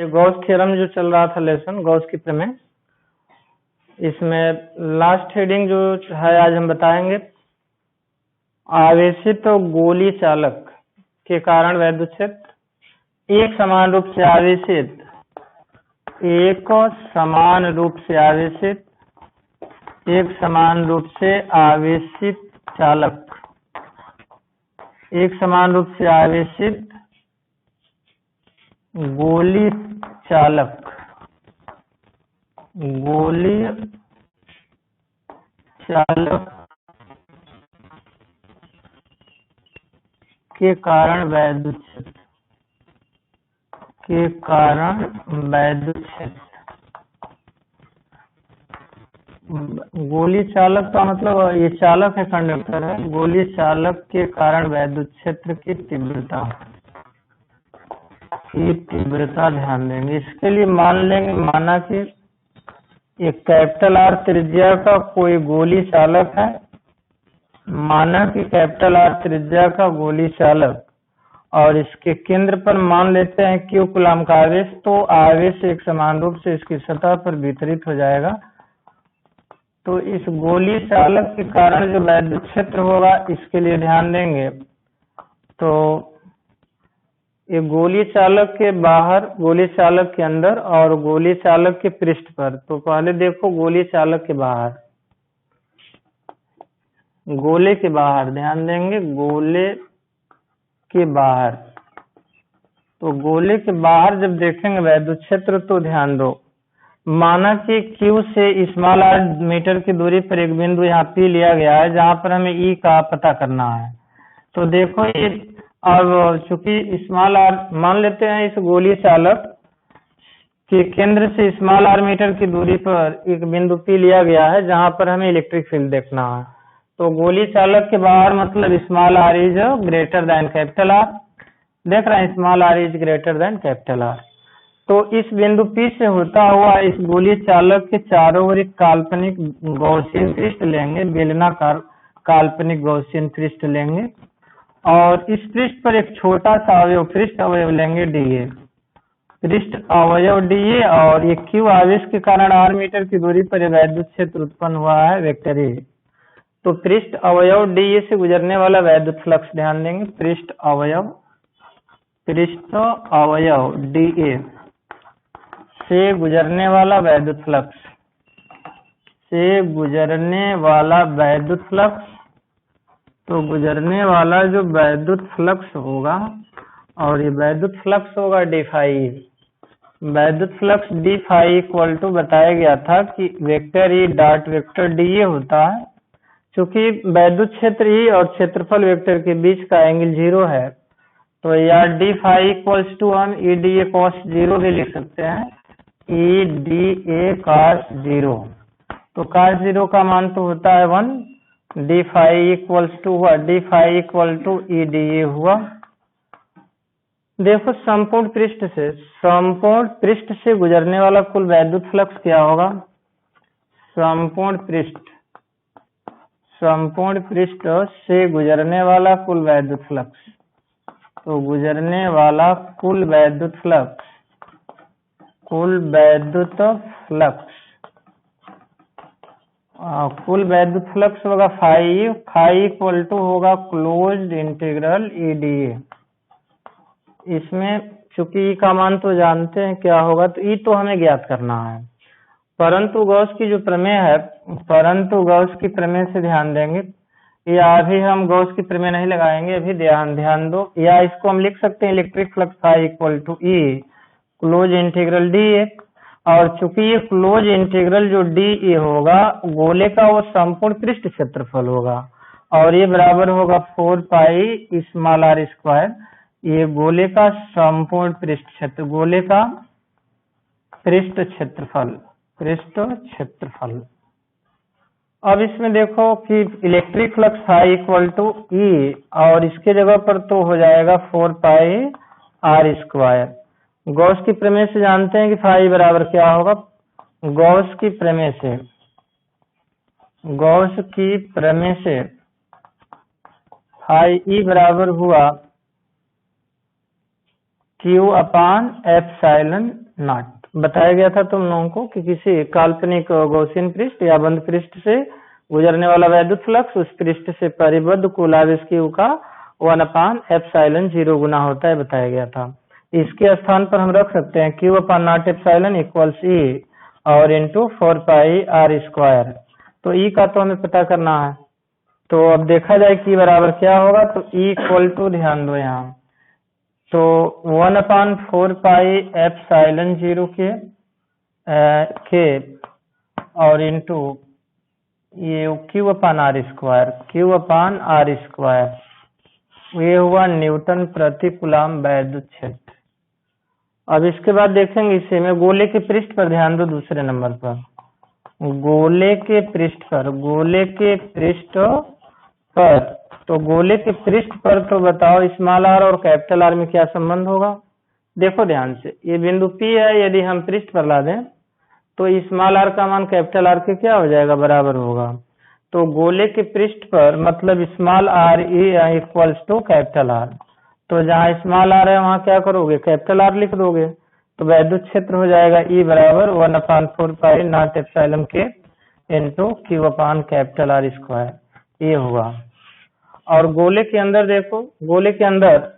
Gauss theorem जो चल रहा था लेसन, गॉस की प्रमेय, इसमें लास्ट हेडिंग जो है आज हम बताएंगे, आवेशित गोली चालक के कारण वैद्युत क्षेत्र एक समान रूप से आवेशित, एक समान रूप से आवेशित, एक समान रूप से आवेशित चालक, एक समान रूप से आवेशित गोली चालक, गोली चालक के कारण वैद्युत क्षेत्र, के कारण वैद्युत क्षेत्र। गोली चालक का मतलब ये चालक है, कंडक्टर है। गोली चालक के कारण वैद्युत क्षेत्र की तीव्रता ध्यान देंगे। इसके लिए मान लेंगे, माना कि एक कैपिटल आर त्रिज्या का कोई गोली चालक है, माना कि कैपिटल आर त्रिज्या का गोली चालक, और इसके केंद्र पर मान लेते हैं क्यू कूलम का आवेश, तो आवेश एक समान रूप से इसकी सतह पर वितरित हो जाएगा। तो इस गोली चालक के कारण जो वैद्युत क्षेत्र होगा, इसके लिए ध्यान देंगे। तो ये गोली चालक के बाहर, गोली चालक के अंदर और गोली चालक के पृष्ठ पर। तो पहले देखो गोली चालक के बाहर, गोले के बाहर ध्यान देंगे, गोले के बाहर। तो गोले के बाहर जब देखेंगे वैद्युत क्षेत्र, तो ध्यान दो, माना कि Q से स्मॉल r मीटर की दूरी पर एक बिंदु यहाँ P लिया गया है, जहां पर हमें E का पता करना है। तो देखो ये, अब चूंकि स्मॉल r मान लेते हैं, इस गोली चालक के केंद्र से स्मॉल r मीटर की दूरी पर एक बिंदु P लिया गया है, जहां पर हमें इलेक्ट्रिक फील्ड देखना है। तो गोली चालक के बाहर मतलब small r is greater than capital R। देख रहे हैं, small r is greater than capital R। तो इस बिंदु P से होता हुआ इस गोली चालक के चारों ओर एक काल्पनिक गॉसियन पृष्ठ लेंगे, बेलनाकार काल्पनिक गॉसियन पृष्ठ लेंगे, और इस पृष्ठ पर एक छोटा सा अवयव, पृष्ठ अवयव लेंगे dA, पृष्ठ अवयव dA, और ये Q आवेश के कारण r मीटर की दूरी पर वैद्युत क्षेत्र उत्पन्न हुआ है, वेक्टर A। तो पृष्ठ अवयव dA से गुजरने वाला वैद्युत फ्लक्स ध्यान देंगे, पृष्ठ अवयव dA से गुजरने वाला वैद्युत फ्लक्स, से गुजरने वाला वैद्युत फ्लक्स। तो गुजरने वाला जो वैद्युत फ्लक्स होगा, और ये वैद्युत फ्लक्स होगा d फाई। वैद्युत flux d phi equal to बताया गया था कि vector E dot vector dA होता है। क्योंकि वैद्युत क्षेत्र E और क्षेत्रफल वेक्टर के बीच का एंगल 0 है, तो यार d फाई इक्वल्स टू हम E dA cos 0 भी लिख सकते हैं, E dA cos 0। तो cos 0 का मान तो होता है 1, d फाई इक्वल्स टू हुआ, d phi equal to E dA हुआ। देखो संपूर्ण पृष्ठ से गुजरने वाला कुल वैद्युत फ्लक्स क्या होगा, संपूर्ण पृष्ठ से गुजरने वाला कुल वैद्युत फ्लक्स। तो गुजरने वाला कुल वैद्युत फ्लक्स, कुल वैद्युत फ्लक्स होगा फाई इक्वल टू होगा क्लोज्ड इंटीग्रल E dA। इसमें चूंकि E का मान तो जानते हैं क्या होगा, तो E तो हमें ज्ञात करना है, परंतु गॉस की जो प्रमेय है, गॉस की प्रमेय से ध्यान देंगे, या अभी हम गॉस की प्रमेय नहीं लगाएंगे, अभी ध्यान दो, या इसको हम लिख सकते हैं electric flux phi equal to E close integral dA। और चूंकि ये क्लोज इंटीग्रल जो dA होगा, गोले का वो संपूर्ण पृष्ठ क्षेत्रफल होगा, और ये बराबर होगा 4 पाई स्मॉल r स्क्वायर। ये गोले का संपूर्ण पृष्ठ क्षेत्र, गोले का पृष्ठ क्षेत्रफल। अब इसमें देखो कि electric flux phi equal to E, और इसके जगह पर तो हो जाएगा 4 पाई r स्क्वायर। गॉस की प्रमेय से जानते हैं कि फाई बराबर क्या होगा, गॉस की प्रमेय से फाई E बराबर हुआ क्यू अपान एप्सिलॉन नॉट। बताया गया था तुम लोगों को कि किसी काल्पनिक गॉसियन पृष्ठ या बंद पृष्ठ से गुजरने वाला वैद्युत फ्लक्स उस पृष्ठ से परिबद्ध कुल आवेश क्यू का 1 अपान एप्सिलॉन 0 गुना होता है, बताया गया था। इसके स्थान पर हम रख सकते हैं Q upon not epsilon equals ई और इंटू 4 पाई आर स्क्वायर। तो ई का तो हमें पता करना है, तो अब देखा जाए कि बराबर क्या होगा। तो ई इक्वल टू, ध्यान दो यहाँ, तो 1 अपान 4 पाई एप्सिलॉन 0 के और इंटू ये q upon r square, q upon r square, ये हुआ न्यूटन प्रति कूलम्ब वैद्युत क्षेत्र। अब इसके बाद देखेंगे इसे में गोले के पृष्ठ पर ध्यान दो, दूसरे नंबर पर गोले के पृष्ठ पर, गोले के पृष्ठ पर, तो गोले के पृष्ठ पर तो बताओ स्मॉल आर और कैपिटल आर में क्या संबंध होगा। देखो ध्यान से, ये बिंदु P है, यदि हम पृष्ठ पर ला दें तो स्मॉल आर का मान कैपिटल आर के क्या हो जाएगा, बराबर होगा। तो गोले के पृष्ठ पर मतलब small r equals to capital r, तो जहाँ स्मॉल आर है वहाँ क्या करोगे, कैपिटल आर लिख दोगे। तो वैद्युत क्षेत्र हो जाएगा ई बराबर 1 अपान 4 पाई नॉट एप्सिलॉन के इंटू क्यू अपान कैपिटल आर स्क्वायर, ये हुआ। और गोले के अंदर देखो, गोले के अंदर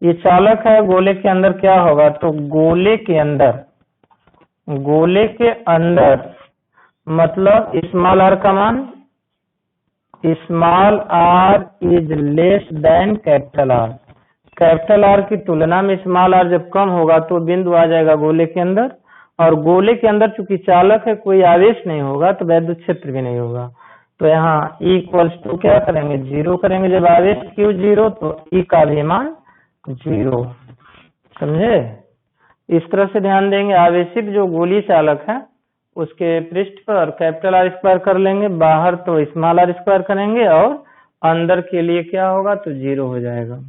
ये चालक है, गोले के अंदर क्या होगा, तो गोले के अंदर मतलब स्मॉल आर का मान, small r is less than capital r, capital r की तुलना में स्मॉल आर जब कम होगा तो बिंदु आ जाएगा गोले के अंदर। और गोले के अंदर चूंकि चालक है, कोई आवेश नहीं होगा तो वैद्युत क्षेत्र भी नहीं होगा। तो यहाँ E इक्वल्स टू क्या करेंगे, 0 करेंगे। जब आवेश Q 0 तो E का भी मान 0, समझे। इस तरह से ध्यान देंगे, आवेशित जो गोलीय चालक है उसके पृष्ठ पर कैपिटल आर स्क्वायर कर लेंगे, बाहर तो स्मॉल आर स्क्वायर करेंगे और अंदर के लिए क्या होगा, तो 0 हो जाएगा।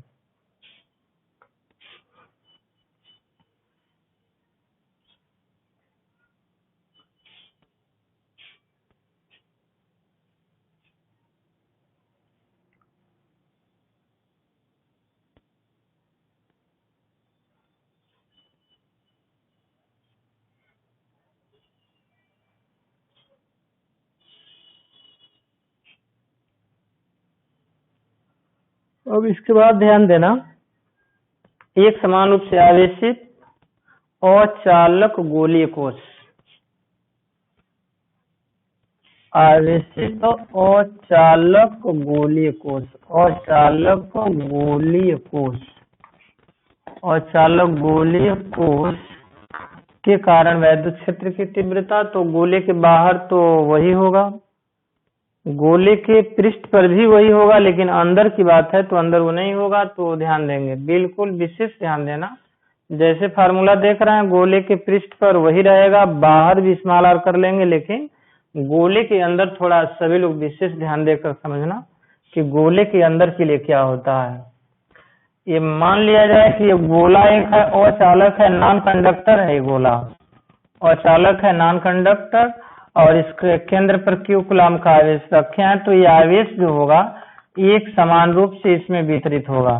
अब इसके बाद ध्यान देना, एक समान रूप से आवेशित अचालक गोलीय कोश, आवेशित अचालक गोलीय कोश, अचालक गोलीय कोश, अचालक गोलीय कोश के कारण वैद्युत क्षेत्र की तीव्रता, तो गोले के बाहर तो वही होगा, गोले के पृष्ठ पर भी वही होगा, लेकिन अंदर की बात है तो अंदर वो नहीं होगा। तो ध्यान देंगे, बिल्कुल विशेष ध्यान देना, जैसे फार्मूला देख रहे हैं गोले के पृष्ठ पर वही रहेगा, बाहर भी स्मॉल आर कर लेंगे, लेकिन गोले के अंदर थोड़ा सभी लोग विशेष ध्यान देकर समझना कि गोले के अंदर के लिए क्या होता है। ये मान लिया जाए कि ये गोला एक है, अचालक है, नॉन कंडक्टर है, ये गोला अचालक है, नॉन कंडक्टर, और इसके केंद्र पर क्यू कूलम्ब का आवेश रखे हैं, तो ये आवेश जो होगा एक समान रूप से इसमें वितरित होगा।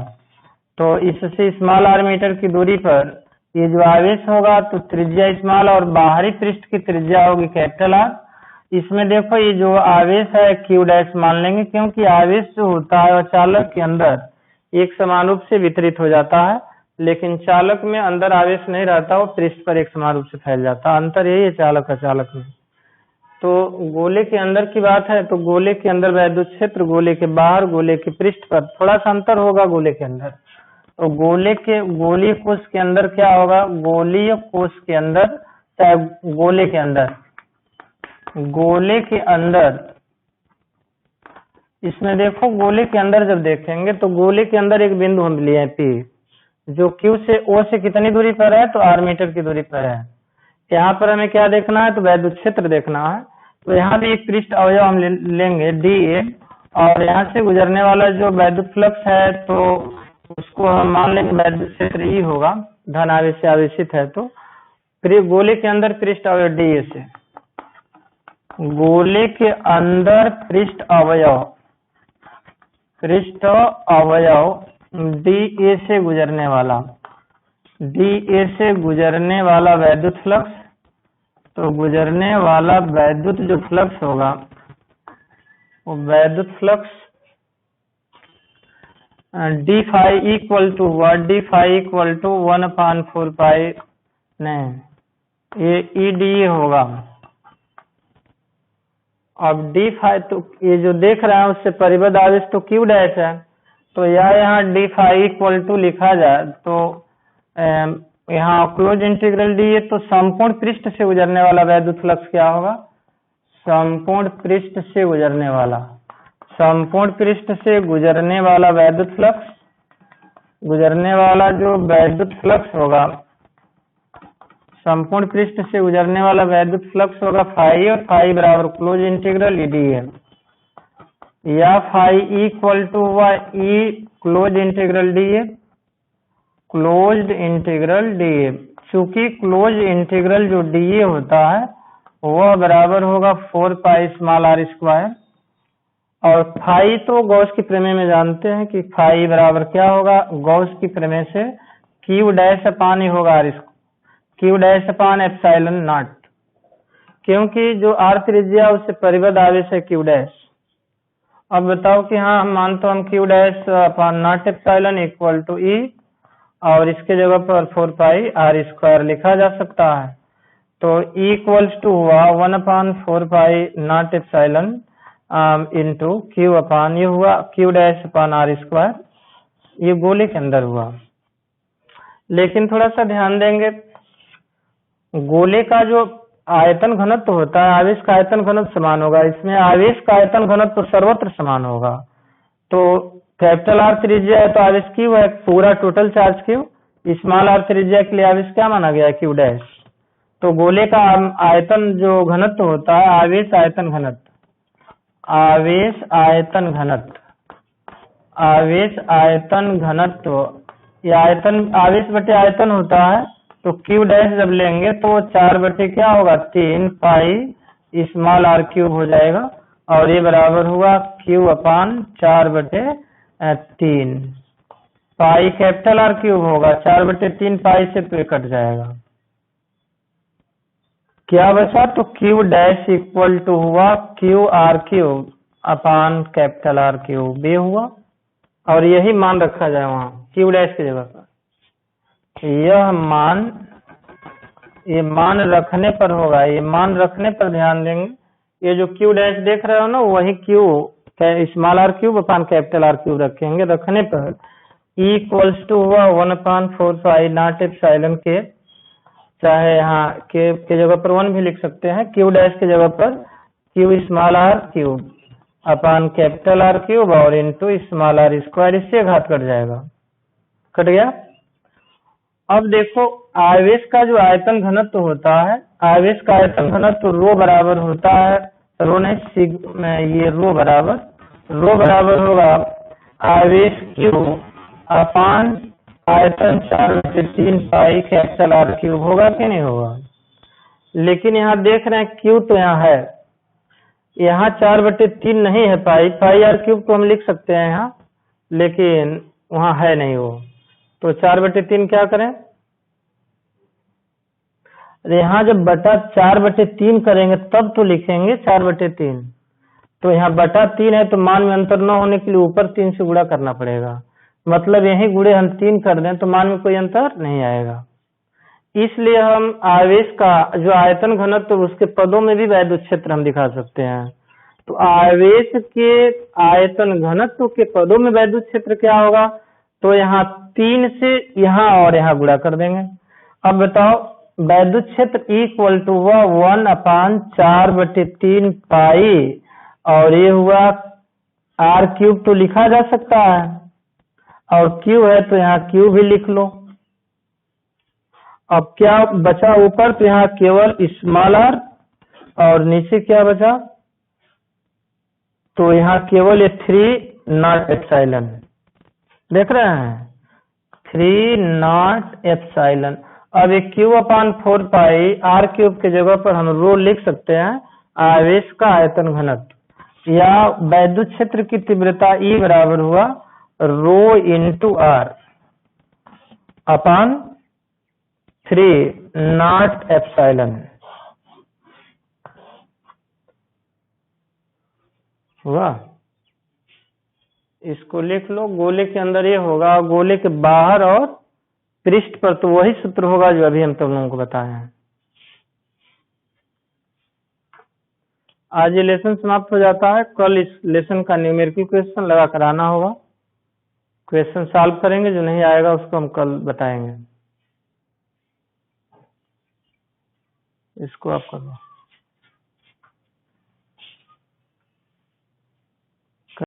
तो इससे स्मॉल आर मीटर की दूरी पर ये जो आवेश होगा तो त्रिज्या स्मॉल और बाहरी पृष्ठ की त्रिज्या होगी कैपिटल आर। इसमें देखो ये जो आवेश है क्यू डैश मान लेंगे, क्योंकि आवेश जो होता है चालक के अंदर एक समान रूप से वितरित हो जाता है, लेकिन चालक में अंदर आवेश नहीं रहता, वो पृष्ठ पर एक समान रूप से फैल जाता है। अंतर यही है चालक अचालक में। तो गोले के अंदर की बात है, तो गोले के अंदर वैद्युत क्षेत्र, गोले के बाहर, गोले के पृष्ठ पर थोड़ा सा अंतर होगा गोले के अंदर। तो गोलीय कोश के अंदर क्या होगा, गोलीय कोश के अंदर, चाहे गोले के अंदर इसमें देखो, गोले के अंदर जब देखेंगे तो गोले के अंदर एक बिंदु हम लिए हैं P, जो Q से O से कितनी दूरी पर है, तो R मीटर की दूरी पर है। यहाँ पर हमें क्या देखना है, तो वैद्युत क्षेत्र देखना है। तो यहाँ भी एक पृष्ठ अवयव हम लेंगे dA, और यहाँ से गुजरने वाला जो वैद्युत फ्लक्स है तो उसको हम मान लेंगे वैद्युत क्षेत्र E होगा, धन आवेश से आवेशित है। तो गोले के अंदर पृष्ठ अवयव dA से, गोले के अंदर पृष्ठ अवयव dA से गुजरने वाला DA से गुजरने वाला वैद्युत फ्लक्स, तो गुजरने वाला वैद्युत जो फ्लक्स होगा वो वैद्युत flux d phi equal to हुआ, d phi equal to 1/4 pi, नहीं ये EDA होगा। अब डी फाई तो ये जो देख रहे हैं उससे परिबद्ध आवेश तो Q डैश है, तो यहाँ डी फाई इक्वल टू लिखा जाए तो यहाँ क्लोज इंटीग्रल डी, तो संपूर्ण पृष्ठ से गुजरने वाला वैद्युत फ्लक्स क्या होगा, संपूर्ण पृष्ठ से गुजरने वाला, संपूर्ण पृष्ठ से गुजरने वाला वैद्युत फ्लक्स, गुजरने वाला जो वैद्युत फ्लक्स होगा, संपूर्ण पृष्ठ से गुजरने वाला वैद्युत फ्लक्स होगा फाई, और फाई बराबर क्लोज इंटीग्रल ED है, या फाई इक्वल टू हुआ E close integral DA, closed integral DA। चूंकि क्लोज इंटीग्रल जो DA होता है वह बराबर होगा 4 पाई स्मॉल r स्क्वायर, और फाई तो गॉस की प्रमेय में जानते हैं कि फाई बराबर क्या होगा, गॉस की प्रमेय से Q डैश अपान ही होगा r, Q dash upon epsilon not, क्योंकि जो r त्रिज्या उससे परिबद्ध आवेश है Q डैश। अब बताओ कि हाँ हम मानते हम Q dash upon not epsilon equal to E, और इसके जगह पर 4 पाई r स्क्वायर लिखा जा सकता है, तो E इक्वल्स टू हुआ 1/4 पाई नॉट एप्सिलॉन इंटू Q अपान, ये हुआ Q डैश अपान r स्क्वायर, ये गोले के अंदर हुआ। लेकिन थोड़ा सा ध्यान देंगे, गोले का जो आयतन घनत्व होता है, आवेश का आयतन घनत्व समान होगा, इसमें आवेश का आयतन घनत्व सर्वत्र समान होगा। तो कैपिटल R त्रिज्या है तो आवेश Q है, पूरा total charge Q, small r त्रिज्या के लिए आवेश क्या माना गया है, Q डैश। तो गोले का आयतन जो घनत्व होता है, आवेश आयतन घनत्व, आवेश आयतन घनत्व, आवेश आयतन घनत्व, ये आयतन आवेश बटे आयतन होता है, तो Q डैश जब लेंगे तो 4 बटे क्या होगा, 3 पाई स्मॉल r क्यूब हो जाएगा, और ये बराबर हुआ Q अपान 4 बटे 3 पाई कैपिटल R क्यूब होगा, 4 बटे 3 पाई से तो कट जाएगा, क्या बचा, तो Q डैश इक्वल टू हुआ QR क्यूब अपान कैपिटल R क्यूब, ये हुआ, और यही मान रखा जाए वहां Q डैश की जगह पर। यह मान, ये मान रखने पर होगा, ये मान रखने पर ध्यान देंगे, ये जो Q डैश देख रहे हो ना वही Q स्मॉल r क्यूब अपान कैपिटल R क्यूब रखेंगे, रखने पर E इक्वल्स टू हुआ 1/4 पाई नॉट एप्सिलॉन के, चाहे यहाँ के जगह पर 1 भी लिख सकते हैं, Q डैश के जगह पर Q स्मॉल r क्यूब अपान कैपिटल R क्यूब और इंटू स्मॉल r स्क्वायर, इससे घात कट जाएगा, कट गया। अब देखो आवेश का जो आयतन घनत्व होता है, आवेश का आयतन घनत्व रो बराबर होता है, रो नहीं सिग्मा, ये रो बराबर होगा आवेश Q अपान आयतन 4/3 पाई कैपिटल R क्यूब, होगा कि नहीं होगा। लेकिन यहाँ देख रहे हैं Q तो यहाँ है, यहाँ 4/3 नहीं है पाई, पाई R क्यूब तो हम लिख सकते हैं यहाँ, लेकिन वहाँ है नहीं वो, तो 4/3 क्या करें, यहाँ जब बटा 4/3 करेंगे तब तो लिखेंगे 4/3, तो यहाँ बटा 3 है तो मान में अंतर न होने के लिए ऊपर 3 से गुणा करना पड़ेगा, मतलब यही गुणे हम 3 कर दें तो मान में कोई अंतर नहीं आएगा। इसलिए हम आवेश का जो आयतन घनत्व तो उसके पदों में भी वैद्युत क्षेत्र हम दिखा सकते हैं, तो आवेश के आयतन घनत्व के पदों में वैद्युत क्षेत्र क्या होगा, तो यहाँ 3 से यहाँ और यहाँ गुणा कर देंगे। अब बताओ वैद्युत क्षेत्र इक्वल टू हुआ 1/4/3 पाई, और ये हुआ R क्यूब तो लिखा जा सकता है, और Q है तो यहाँ Q भी लिख लो। अब क्या बचा ऊपर, तो यहाँ केवल स्मॉल r, और नीचे क्या बचा, तो यहाँ केवल ये 3 नॉट एप्सिलॉन, देख रहे हैं 3 नॉट एप्सिलॉन। अब ये Q अपान 4 पाई R क्यूब के जगह पर हम रो लिख सकते हैं आवेश का आयतन घनत्व, या वैद्युत क्षेत्र की तीव्रता E बराबर हुआ रो इंटू R अपान 3 एप्सिलॉन हुआ। इसको लिख लो, गोले के अंदर ये होगा और गोले के बाहर और पृष्ठ पर तो वही सूत्र होगा जो अभी हम तुम लोगों को बताए हैं। आज ये लेसन समाप्त हो जाता है। कल इस लेसन का न्यूमेरिकल क्वेश्चन लगा कर आना होगा। क्वेश्चन सॉल्व करेंगे, जो नहीं आएगा उसको हम कल बताएंगे। इसको आप कर लो।